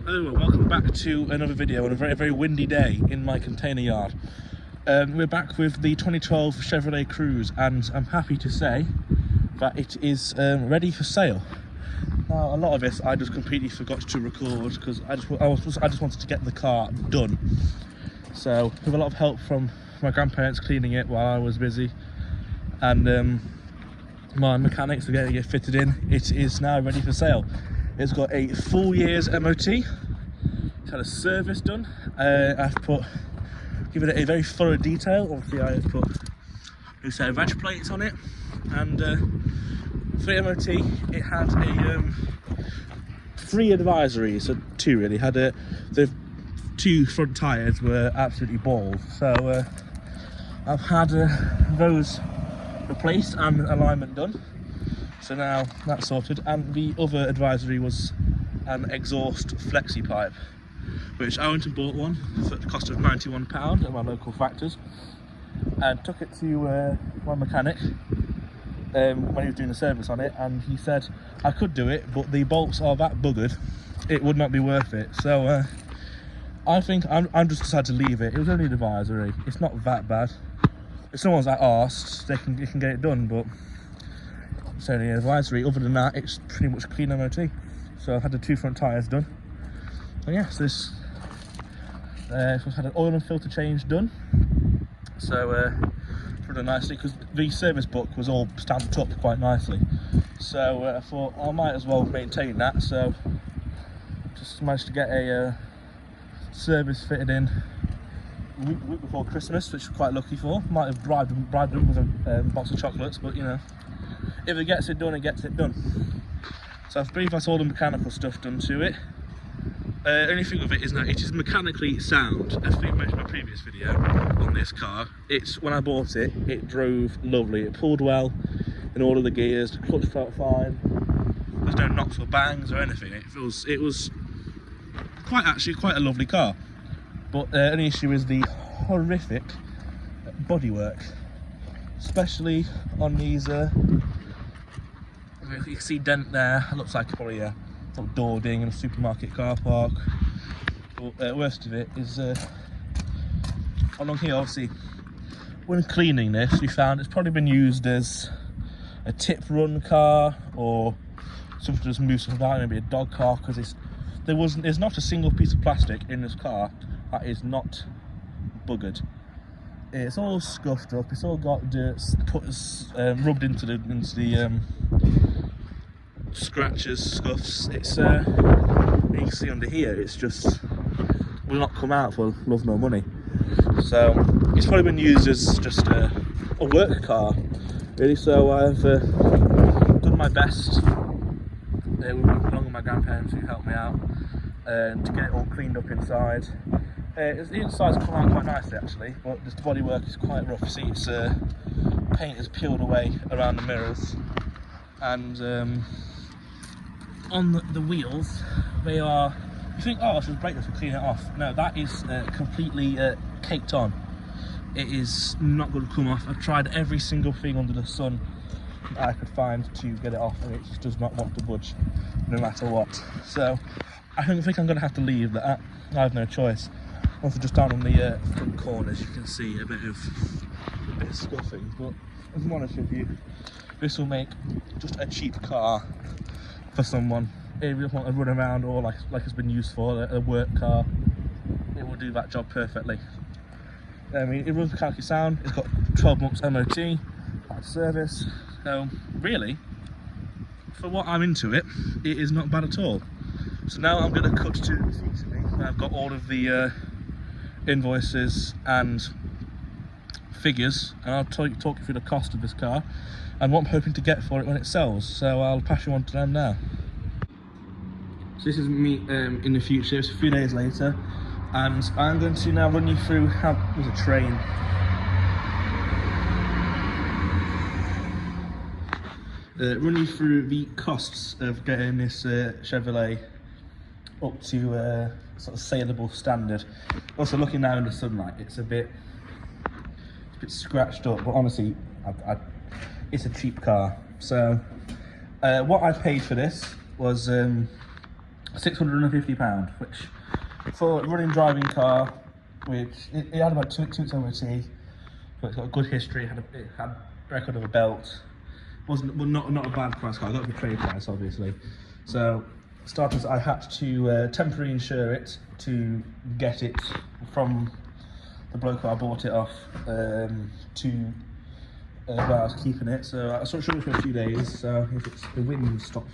Hello and welcome back to another video on a very windy day in my container yard. We're back with the 2012 Chevrolet Cruze, and I'm happy to say that it is ready for sale. Now, a lot of this I just completely forgot to record because I just wanted to get the car done. So, with a lot of help from my grandparents cleaning it while I was busy, and my mechanics are getting it fitted in, it is now ready for sale. It's got a full year's MOT. It's had a service done. I've given it a very thorough detail. Obviously, I have put new set of veg plates on it, and for the MOT, it had a 3 advisories, so 2 really. Had the 2 front tyres were absolutely bald, so I've had those replaced and alignment done. So now that's sorted, and the other advisory was an exhaust flexi pipe, which I went and bought one for the cost of £91 at my local factors, and took it to my mechanic when he was doing the service on it, and he said I could do it, but the bolts are that buggered, it would not be worth it. So I think I'm just decided to leave it. It was only an advisory, it's not that bad. If someone's asked, they can get it done, but it's only an advisory. Other than that, it's pretty much clean MOT. So I've had the 2 front tyres done. And yes, this I've had an oil and filter change done. So it's really nicely, because the service book was all stamped up quite nicely. So I thought I might as well maintain that. So just managed to get a service fitted in a week before Christmas, which I'm quite lucky for. Might have bribed them with a box of chocolates, but you know, if it gets it done, it gets it done. So I believe that's all the mechanical stuff done to it. Only thing of it is that it is mechanically sound. As I mentioned in my previous video on this car, when I bought it, it drove lovely. It pulled well in all of the gears, the clutch felt fine. There's no knocks or bangs or anything. It was quite a lovely car. But the only issue is the horrific bodywork, especially on these. You can see dent there. It looks like probably a little door ding in a supermarket car park. But worst of it is along here. Obviously, when cleaning this, we found it's probably been used as a tip run car or something to just move stuff about, maybe a dog car, because there's not a single piece of plastic in this car that is not buggered. It's all scuffed up. It's all got dirt rubbed into the scratches, scuffs. It's you can see under here, it's just will not come out for love nor money. So it's probably been used as just a work car, really. So I've done my best along with my grandparents who helped me out to get it all cleaned up inside. The inside's come out quite nicely actually, but the bodywork is quite rough. You see, it's paint is peeled away around the mirrors, and on the wheels, they are. You think, oh, I should break this and clean it off. No, that is completely caked on. It is not going to come off. I've tried every single thing under the sun that I could find to get it off, and it just does not want to budge, no matter what. So I don't think I'm going to have to leave that. I have no choice. Also, just down on the front corners, you can see a bit of scuffing. But if I'm honest with you, this will make just a cheap car for someone. If you just want to run around or like it's been used for, a work car, it will do that job perfectly. I mean, it runs mechanically sound. It's got 12 months MOT, bad service. So really, for what I'm into it, it is not bad at all. So now I'm going to cut to the seat. I've got all of the invoices and figures, and I'll talk you through the cost of this car and what I'm hoping to get for it when it sells. So I'll pass you on to them now. So this is me in the future. It's a few days later, and I'm going to now run you through how there's a train. Run you through the costs of getting this Chevrolet up to sort of saleable standard. Also, looking now in the sunlight, it's a bit scratched up, but honestly, it's a cheap car. So what I paid for this was £650, which for a running driving car, which it had about 2 MOT, but it's got a good history. It had a record of a belt. Wasn't well, not a bad price car. I got it for trade price, obviously. So starters, I had to temporarily insure it to get it from the bloke who I bought it off to where I was keeping it. So I sort of showed it for a few days. So if it's the wind stops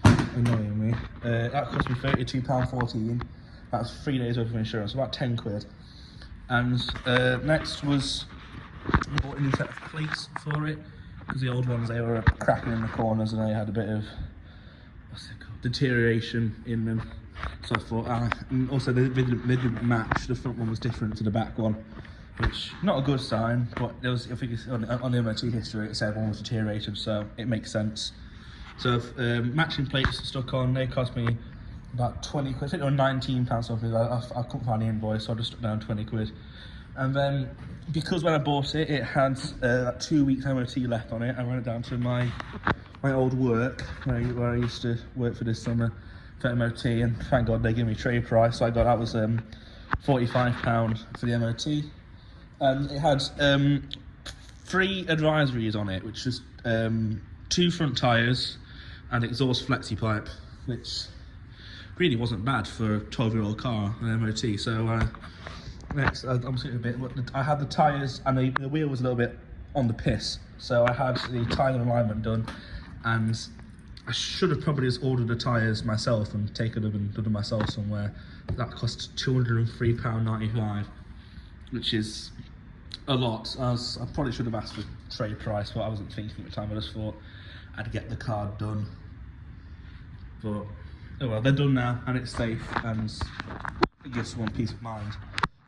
annoying me, that cost me £32.14. That was 3 days worth of insurance, about 10 quid. And next was I bought a new set of plates for it, because the old ones, they were cracking in the corners and they had a bit of, what's it called, deterioration in them. So I thought, and also they didn't match. The front one was different to the back one, which not a good sign, but there was, I think it's on the MOT history it said one was deteriorated, so it makes sense. So matching plates stuck on, they cost me about 20 quid, I think they were £19 something. I couldn't find the invoice, so I just stuck down 20 quid. And then, because when I bought it, it had 2 weeks MOT left on it, I ran it down to my old work, where I used to work for this summer, for MOT, and thank God they gave me trade price, so that was £45 for the MOT. And it had 3 advisories on it, which was 2 front tyres and exhaust flexi pipe, which really wasn't bad for a 12-year-old car, an MOT. So next, I'm sitting a bit. I had the tyres and the wheel was a little bit on the piss, so I had the tyre alignment done, and I should have probably just ordered the tyres myself and taken them and done them myself somewhere. That cost £203.95, which is a lot. I probably should have asked for trade price, but I wasn't thinking at the time. I just thought I'd get the car done. But oh well, they're done now and it's safe, and it gives someone peace of mind.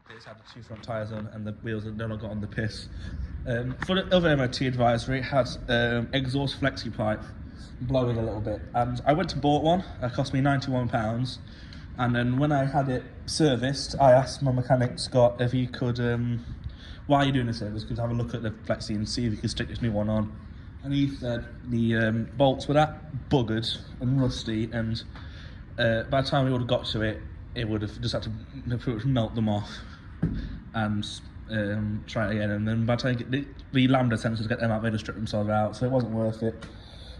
They just had the 2 front tyres on and the wheels had not got on the piss. For the other MOT advisory, it had exhaust flexi pipe blowing a little bit, and I went to bought one. It cost me £91, and then when I had it serviced, I asked my mechanic Scott if he could, while you're doing the service, could have a look at the flexi and see if he could stick this new one on. And he said the bolts were that buggered and rusty, and by the time we would have got to it, it would have just had to pretty much melt them off and try it again. And then by the time the lambda sensors get them out, they just strip themselves out, so it wasn't worth it.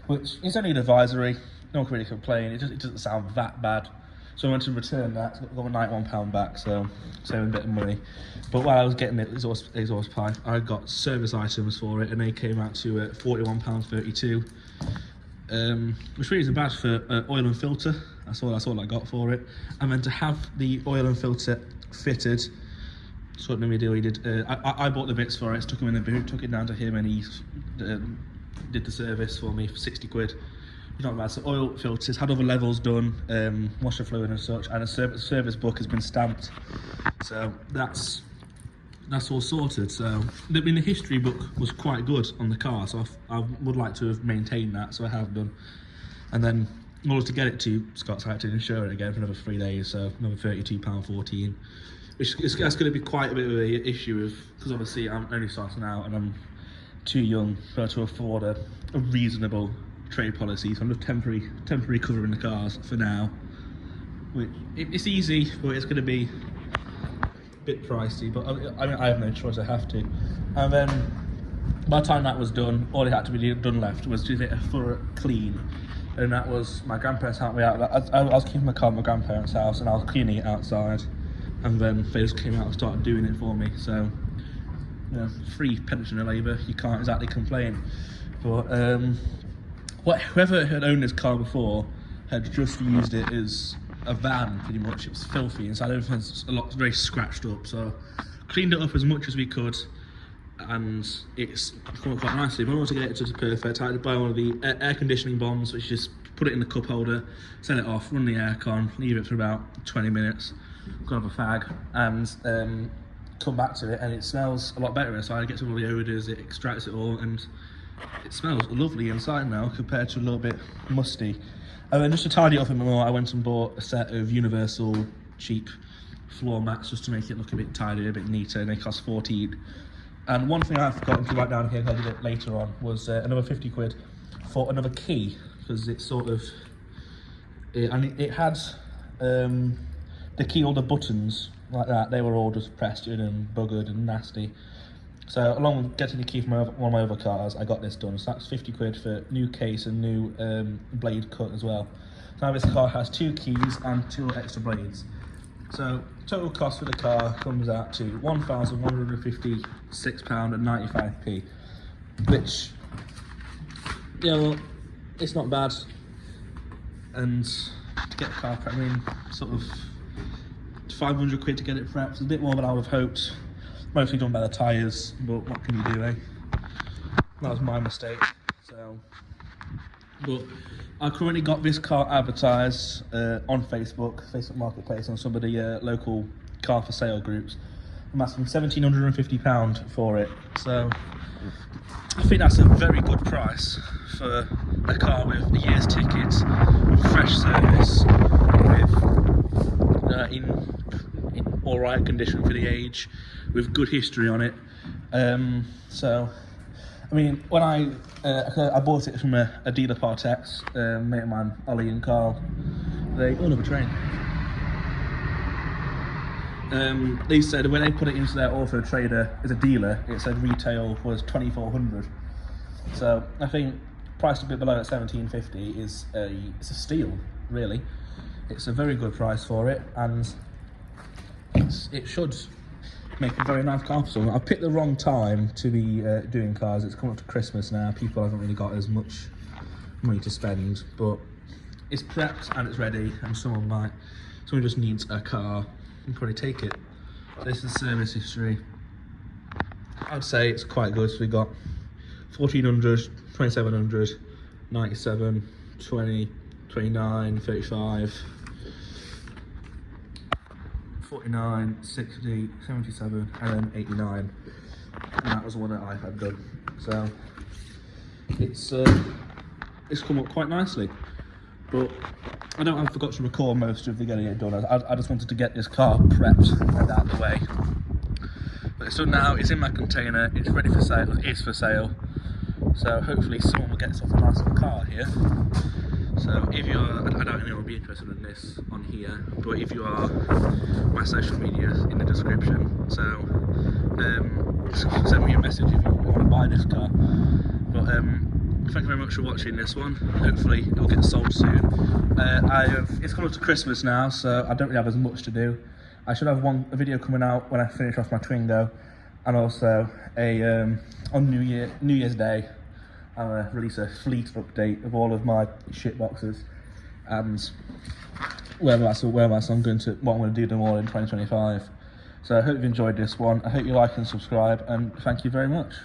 Which is only an advisory, no one can really complain, it doesn't sound that bad. So I went to return that, got my £91 back, so saving a bit of money. But while I was getting the exhaust pipe, I got service items for it, and they came out to £41.32, which really isn't bad for oil and filter. That's all I got for it. And then to have the oil and filter fitted, sort of deal he did. I bought the bits for it, stuck them in the boot, took it down to him, and he did the service for me for 60 quid. It's not bad. So oil filters, had other levels done, washer fluid and such, and a service book has been stamped. So that's all sorted. So the history book was quite good on the car, so I would like to have maintained that, so I have done. And then in order to get it to Scott's, I had to insure it again for another 3 days, so another £32.14. That's going to be quite a bit of an issue, because obviously I'm only starting out and I'm too young to afford a reasonable trade policy, so I'm just temporary covering the cars for now. It's easy, but it's going to be a bit pricey, but I mean, I have no choice, I have to. And then by the time that was done, all it had to be done left was to get a thorough clean, and that was my grandparents helped me out. I was keeping my car at my grandparents' house and I was cleaning it outside, and then they just came out and started doing it for me. So you know, free pensioner labour, you can't exactly complain. But whoever had owned this car before had just used it as a van, pretty much. It was filthy inside, everything's very scratched up, so cleaned it up as much as we could, and it's come up quite nicely. But I want to get it to perfect. I had to buy one of the air conditioning bombs, which just put it in the cup holder, set it off, run the aircon, leave it for about 20 minutes, go have a fag, and come back to it, and it smells a lot better inside. It gets all the odours, it extracts it all, and it smells lovely inside now compared to a little bit musty. And then just to tidy up a bit more, I went and bought a set of universal cheap floor mats just to make it look a bit tidier, a bit neater, and they cost 14. And one thing I've forgotten to write down here, I did it later on, was another 50 quid for another key, because it's sort of, it had the key, all the buttons like that, they were all just pressed in and buggered and nasty. So along with getting the key from one of my other cars, I got this done. So that's 50 quid for new case and new blade cut as well. So now this car has 2 keys and 2 extra blades. So total cost for the car comes out to £1,156.95, which, you know, it's not bad. And to get the car prepped, I mean, sort of 500 quid to get it prepped. It's a bit more than I would have hoped. Mostly done by the tyres, but what can you do, eh? That was my mistake. So, but I currently got this car advertised on Facebook Marketplace, on some of the local car for sale groups. I'm asking £1,750 for it. So I think that's a very good price for a car with a year's ticket, fresh service, with in all right condition for the age, with good history on it. So, I mean, when I bought it from a dealer Partex, mate of mine, Ollie and Carl, another train. They said when they put it into their Auto Trader as a dealer, it said retail was £2,400. So I think priced a bit below at £1,750 is it's a steal, really. It's a very good price for it, and it should make a very nice car for someone. I've picked the wrong time to be doing cars. It's coming up to Christmas now. People haven't really got as much money to spend, but it's prepped and it's ready, and someone just needs a car, and probably take it. So this is service history. I'd say it's quite good. So we got 1400, 2700, 97, 20, 29, 35, 49, 60, 77, and then 89. And that was the one that I had done. So it's come up quite nicely. But I forgot to record most of the getting it done. I just wanted to get this car prepped and out of the way. But it's done now, it's in my container, it's ready for sale, it is for sale. So hopefully someone will get something nice of a car here. So if you are, I don't know anyone will be interested in this on here, but if you are, my social media is in the description. So send me a message if you want to buy this car. But thank you very much for watching this one. Hopefully it will get sold soon. It's coming up to Christmas now, so I don't really have as much to do. I should have a video coming out when I finish off my Twingo, and also on New Year's Day, I'm going to release a fleet update of all of my shit boxes and what I'm going to do them all in 2025. So I hope you've enjoyed this one. I hope you like and subscribe, and thank you very much.